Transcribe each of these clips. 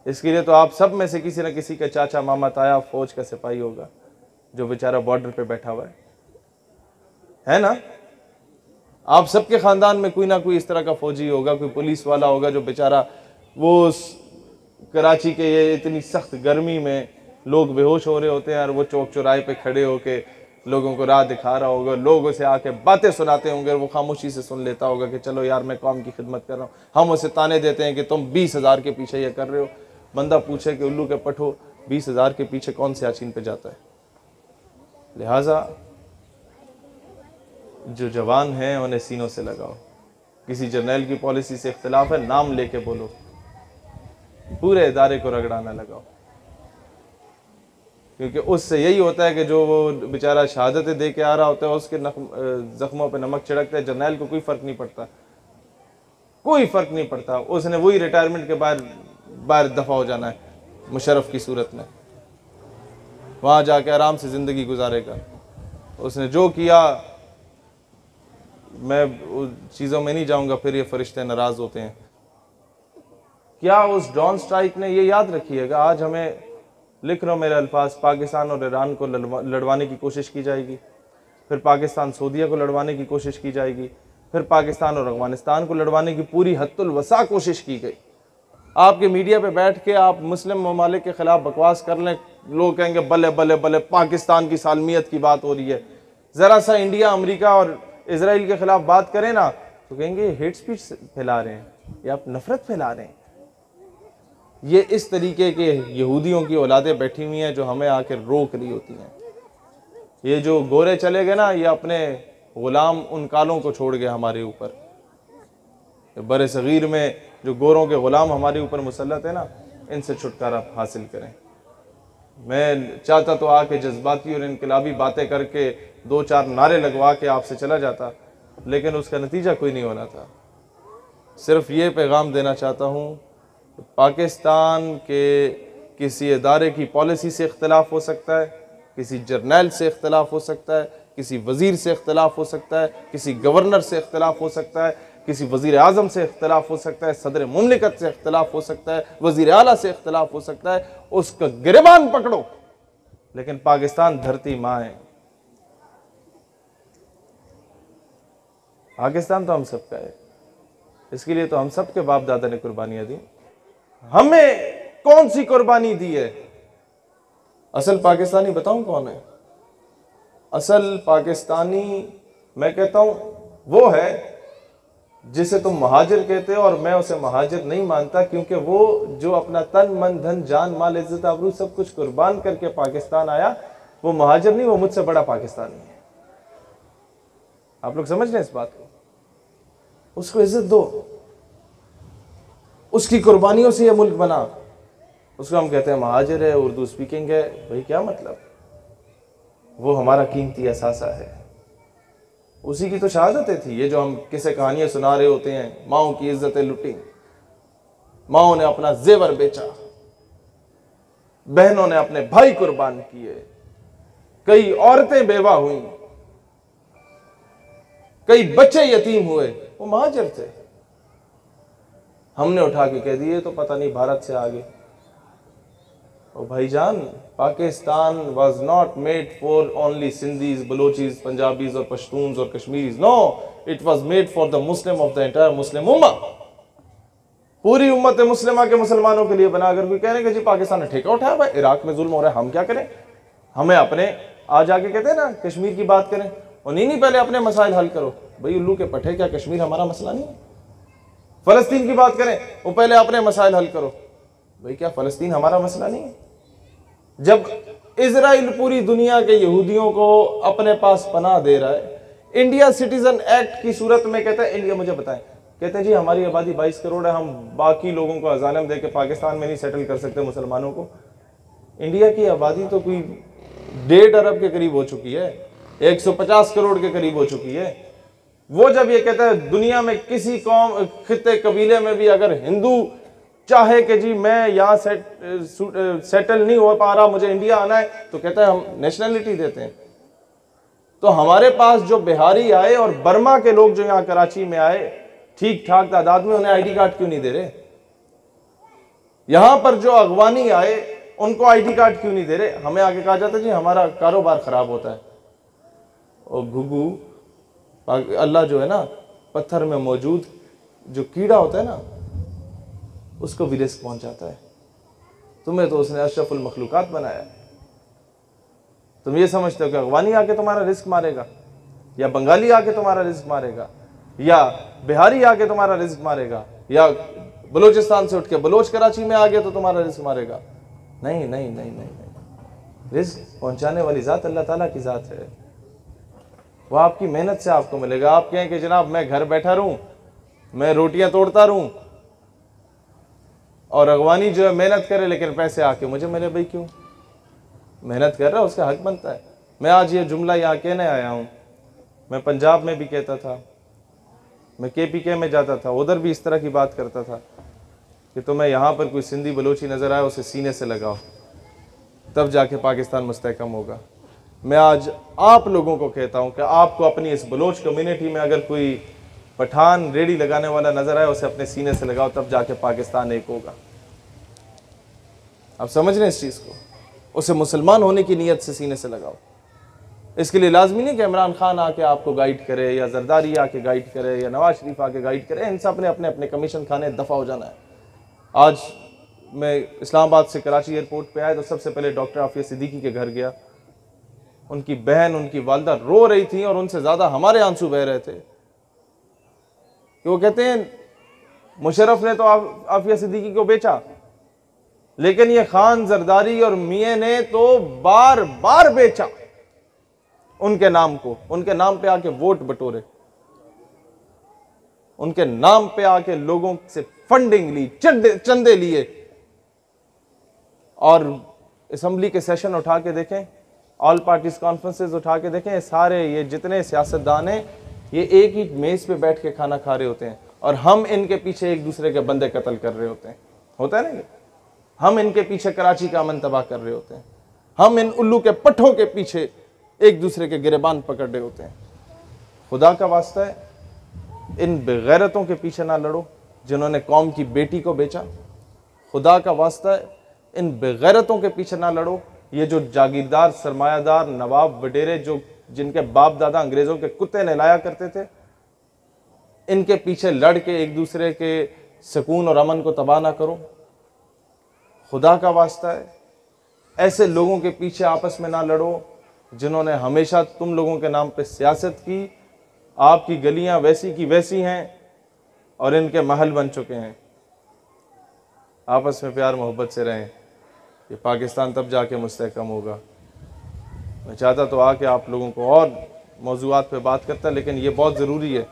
इसके लिए तो आप सब में से किसी न किसी का चाचा मामा ताया फौज का सिपाही होगा जो बेचारा बॉर्डर पे बैठा हुआ है ना। आप सबके खानदान में कोई ना कोई इस तरह का फौजी होगा, कोई पुलिस वाला होगा जो बेचारा वो कराची के ये इतनी सख्त गर्मी में लोग बेहोश हो रहे होते हैं और वो चौक चौराहे पे खड़े होके लोगों को राह दिखा रहा होगा, लोग उसे आके बातें सुनाते होंगे, वो खामोशी से सुन लेता होगा कि चलो यार मैं कौम की खिदमत कर रहा हूँ। हम उसे ताने देते हैं कि तुम 20,000 के पीछे ये कर रहे हो। बंदा पूछे कि उल्लू के पठो 20,000 के पीछे कौन से याचीन पे जाता है। लिहाजा जो जवान हैं उन्हें सीनों से लगाओ। किसी जर्नैल की पॉलिसी से इख्तिलाफ है, नाम लेके बोलो, पूरे इदारे को रगड़ाना लगाओ, क्योंकि उससे यही होता है कि जो वो बेचारा शहादतें दे के आ रहा होता है उसके जख्मों पे नमक छिड़कता है। जर्नैल को कोई फर्क नहीं पड़ता, कोई फर्क नहीं पड़ता। उसने वही रिटायरमेंट के बाहर दफा हो जाना है मुशर्रफ की सूरत में, वहां जाके आराम से जिंदगी गुजारेगा। उसने जो किया, मैं चीज़ों में नहीं जाऊंगा, फिर ये फरिश्ते नाराज होते हैं। क्या उस ड्रोन स्ट्राइक ने, ये याद रखिएगा, आज हमें लिख रहा हूँ मेरे अल्फाज, पाकिस्तान और ईरान को लड़वाने की कोशिश की जाएगी, फिर पाकिस्तान सऊदीया को लड़वाने की कोशिश की जाएगी, फिर पाकिस्तान और अफगानिस्तान को लड़वाने की पूरी हद्दुल वसा कोशिश की गई। आपके मीडिया पे बैठ के आप मुस्लिम ममालिक के खिलाफ बकवास कर लें, लोग कहेंगे बल्ले बल्ले बल्ले पाकिस्तान की सालमियत की बात हो रही है। ज़रा सा इंडिया अमेरिका और इसराइल के खिलाफ बात करें ना तो कहेंगे हेट स्पीच फैला रहे हैं या आप नफरत फैला रहे हैं। ये इस तरीके के यहूदियों की औलादें बैठी हुई हैं जो हमें आकर रोक रही होती हैं। ये जो गोरे चले गए ना, ये अपने गुलाम उन कालों को छोड़ गए हमारे ऊपर। बड़े सगीर में जो गोरों के गुलाम हमारे ऊपर मुसल्लत है ना, इनसे छुटकारा हासिल करें। मैं चाहता तो आके जज्बाती और इनकलाबी बातें करके 2-4 नारे लगवा के आपसे चला जाता, लेकिन उसका नतीजा कोई नहीं होना था। सिर्फ ये पैगाम देना चाहता हूँ, पाकिस्तान के किसी इदारे की पॉलिसी से इख्तलाफ हो सकता है, किसी जर्नैल से इख्तलाफ हो सकता है, किसी वज़ीर से इख्तलाफ हो सकता है, किसी गवर्नर से इख्तलाफ हो सकता है, किसी वज़ीर आज़म से इख्तलाफ हो सकता है, सदर मुमलिकत से इख्तलाफ हो सकता है, वज़ीर आला से इख्तलाफ हो सकता है। उसका गिरबान पकड़ो, लेकिन पाकिस्तान धरती माँ है। पाकिस्तान तो हम सबका है, इसके लिए तो हम सब के बाप दादा ने कुर्बानियां दी। हमें कौन सी कुर्बानी दी है? असल पाकिस्तानी बताऊं कौन है? असल पाकिस्तानी मैं कहता हूं वो है जिसे तुम महाजिर कहते हो, और मैं उसे महाजिर नहीं मानता, क्योंकि वो जो अपना तन मन धन जान माल इज्जत आबरू सब कुछ कुर्बान करके पाकिस्तान आया, वो महाजिर नहीं, वो मुझसे बड़ा पाकिस्तानी है। आप लोग समझ रहे हैं इस बात को? उसको इज्जत दो, उसकी कुर्बानियों से ये मुल्क बना। उसको हम कहते हैं महाजिर है, उर्दू स्पीकिंग है, भाई क्या मतलब? वो हमारा कीमती असासा है, उसी की तो शहादतें थी। ये जो हम किसे कहानियां सुना रहे होते हैं, माओ की इज्जतें लुटी, माओ ने अपना जेवर बेचा, बहनों ने अपने भाई कुर्बान किए, कई औरतें बेवा हुई, कई बच्चे यतीम हुए, वो महाजिर थे। हमने उठा के कह दिए तो पता नहीं भारत से आगे। ओ भाईजान, Pakistan was not made for only Sindhis, Balochis, Punjabis और पश्तून्स और Kashmiris. No, it was made for the Muslim of the entire Muslim ummah. पूरी उम्मत मुस्लिमा के मुसलमानों के लिए बना। अगर कोई कह रहे हैं कि जी पाकिस्तान ने ठेका उठाया, भाई इराक में जुल्म हो रहा है, हम क्या करें? हमें अपने आज आके कहते हैं ना कश्मीर की बात करें, और नहीं पहले अपने मसाइल हल करो। भाई उल्लू के पट्टे, क्या कश्मीर हमारा मसला नहीं है? फलस्तीन की बात करें, वो पहले अपने मसाइल हल करो। भाई क्या फलस्तीन हमारा मसला नहीं है? जब इजराइल पूरी दुनिया के यहूदियों को अपने पास पनाह दे रहा है, इंडिया सिटीजन एक्ट की सूरत में कहता है, इंडिया मुझे बताएं, कहते हैं जी हमारी आबादी 22 करोड़ है, हम बाकी लोगों को अजालम दे के पाकिस्तान में नहीं सेटल कर सकते मुसलमानों को। इंडिया की आबादी तो कोई 1.5 अरब के करीब हो चुकी है, 150 करोड़ के करीब हो चुकी है। वो जब ये कहता है दुनिया में किसी कौम, खित्ते, कबीले में भी अगर हिंदू चाहे कि जी मैं यहाँ सेटल नहीं हो पा रहा, मुझे इंडिया आना है, तो कहता है हम नेशनलिटी देते हैं। तो हमारे पास जो बिहारी आए और बर्मा के लोग जो यहाँ कराची में आए ठीक ठाक तादाद में, उन्हें आईडी कार्ड क्यों नहीं दे रहे? यहां पर जो अगवानी आए उनको आईडी कार्ड क्यों नहीं दे रहे? हमें आगे कहा जाता है जी हमारा कारोबार खराब होता है। और घुघू अल्लाह जो है ना, पत्थर में मौजूद जो कीड़ा होता है ना, उसको भी रिस्क पहुंचाता है। तुम्हें तो उसने अशरफुल मखलूकात बनाया है। तुम ये समझते हो कि अगवानी आके तुम्हारा रिस्क मारेगा, या बंगाली आके तुम्हारा रिस्क मारेगा, या बिहारी आके तुम्हारा रिस्क मारेगा, या बलूचिस्तान से उठ के बलोच कराची में आ गया तो तुम्हारा रिस्क मारेगा? नहीं नहीं नहीं नहीं नहीं। रिस्क पहुंचाने वाली ज़ात अल्लाह ताला की ज़ात है। वो आपकी मेहनत से आपको मिलेगा। आप कहें कि जनाब मैं घर बैठा रहूं, मैं रोटियां तोड़ता रहूं, और अगवानी जो है मेहनत करे लेकिन पैसे आके मुझे मिले, भाई क्यों? मेहनत कर रहा है, उसका हक बनता है। मैं आज ये जुमला यहाँ कहने आया हूँ, मैं पंजाब में भी कहता था, मैं KPK में जाता था, उधर भी इस तरह की बात करता था कि तुम्हें यहाँ पर कोई सिंधी बलोची नज़र आए उसे सीने से लगाओ, तब जाके पाकिस्तान मुस्तहकम होगा। मैं आज आप लोगों को कहता हूँ कि आपको अपनी इस बलोच कम्युनिटी में अगर कोई पठान रेडी लगाने वाला नज़र आए उसे अपने सीने से लगाओ, तब जाके पाकिस्तान एक होगा। आप समझ रहे हैं इस चीज़ को? उसे मुसलमान होने की नीयत से सीने से लगाओ। इसके लिए लाजमी नहीं कि इमरान खान आके आपको गाइड करे, या जरदारी आके गाइड करे, या नवाज शरीफ आके गाइड करे। इन सब ने अपने अपने कमीशन खाने दफ़ा हो जाना है। आज मैं इस्लामाबाद से कराची एयरपोर्ट पे आया तो सबसे पहले डॉक्टर आफिया सिद्दीकी के घर गया। उनकी बहन, उनकी वालदा रो रही थी, और उनसे ज़्यादा हमारे आंसू बह रहे थे कि वो कहते हैं मुशर्रफ ने तो आफिया सिद्दीकी को बेचा, लेकिन ये खान, जरदारी और मियाँ ने तो बार बार बेचा उनके नाम को। उनके नाम पे आके वोट बटोरे, उनके नाम पे आके लोगों से फंडिंग ली, चंदे लिए। और असेंबली के सेशन उठा के देखें, ऑल पार्टीज कॉन्फ्रेंसेस उठा के देखें, सारे ये जितने सियासतदान हैं ये एक ही मेज पे बैठ के खाना खा रहे होते हैं, और हम इनके पीछे एक दूसरे के बंदे कत्ल कर रहे होते हैं। होता है ना ये? हम इनके पीछे कराची का अमन तबाह कर रहे होते हैं। हम इन उल्लू के पट्ठों के पीछे एक दूसरे के गिरेबान पकड़ रहे होते हैं। खुदा का वास्ता है, इन बेगैरतों के पीछे ना लड़ो जिन्होंने कौम की बेटी को बेचा। खुदा का वास्ता है, इन बेगैरतों के पीछे ना लड़ो। ये जो जागीरदार, सरमायादार, नवाब, वडेरे, जो जिनके बाप दादा अंग्रेज़ों के कुत्ते नहलाया करते थे, इनके पीछे लड़ के एक दूसरे के सुकून और अमन को तबाह ना करो। खुदा का वास्ता है, ऐसे लोगों के पीछे आपस में ना लड़ो जिन्होंने हमेशा तुम लोगों के नाम पे सियासत की। आपकी गलियां वैसी की वैसी हैं और इनके महल बन चुके हैं। आपस में प्यार मोहब्बत से रहें, ये पाकिस्तान तब जाके मुस्तहकम होगा। मैं चाहता तो आके आप लोगों को और मौज़ूआत पे बात करता, लेकिन ये बहुत ज़रूरी है।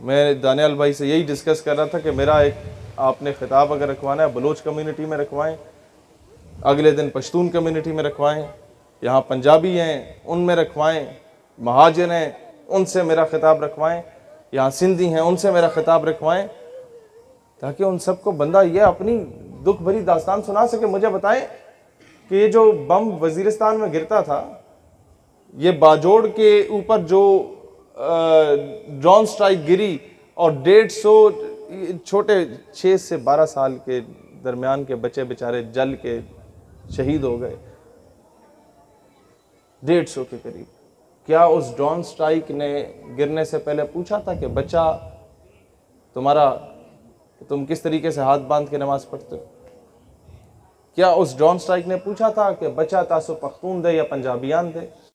मैं दानियाल भाई से यही डिस्कस कर रहा था कि मेरा एक आपने खिताब अगर रखवाना है बलोच कम्युनिटी में रखवाएं, अगले दिन पश्तून कम्युनिटी में रखवाएं, यहाँ पंजाबी हैं उनमें रखवाएं, महाजर हैं उनसे मेरा खिताब रखवाएं, यहाँ सिंधी हैं उनसे मेरा खिताब रखवाएं, ताकि उन सबको बंदा ये अपनी दुख भरी दास्तान सुना सके। मुझे बताएं कि ये जो बम वजीरिस्तान में गिरता था, ये बाजोड़ के ऊपर जो ड्रोन स्ट्राइक गिरी और 150 छोटे 6 से 12 साल के दरमियान के बच्चे बेचारे जल के शहीद हो गए, 150 के करीब। क्या उस ड्रोन स्ट्राइक ने गिरने से पहले पूछा था कि बच्चा तुम्हारा, तुम किस तरीके से हाथ बांध के नमाज पढ़ते हो? क्या उस ड्रोन स्ट्राइक ने पूछा था कि बच्चा तासो पख्तून दे या पंजाबियान दे?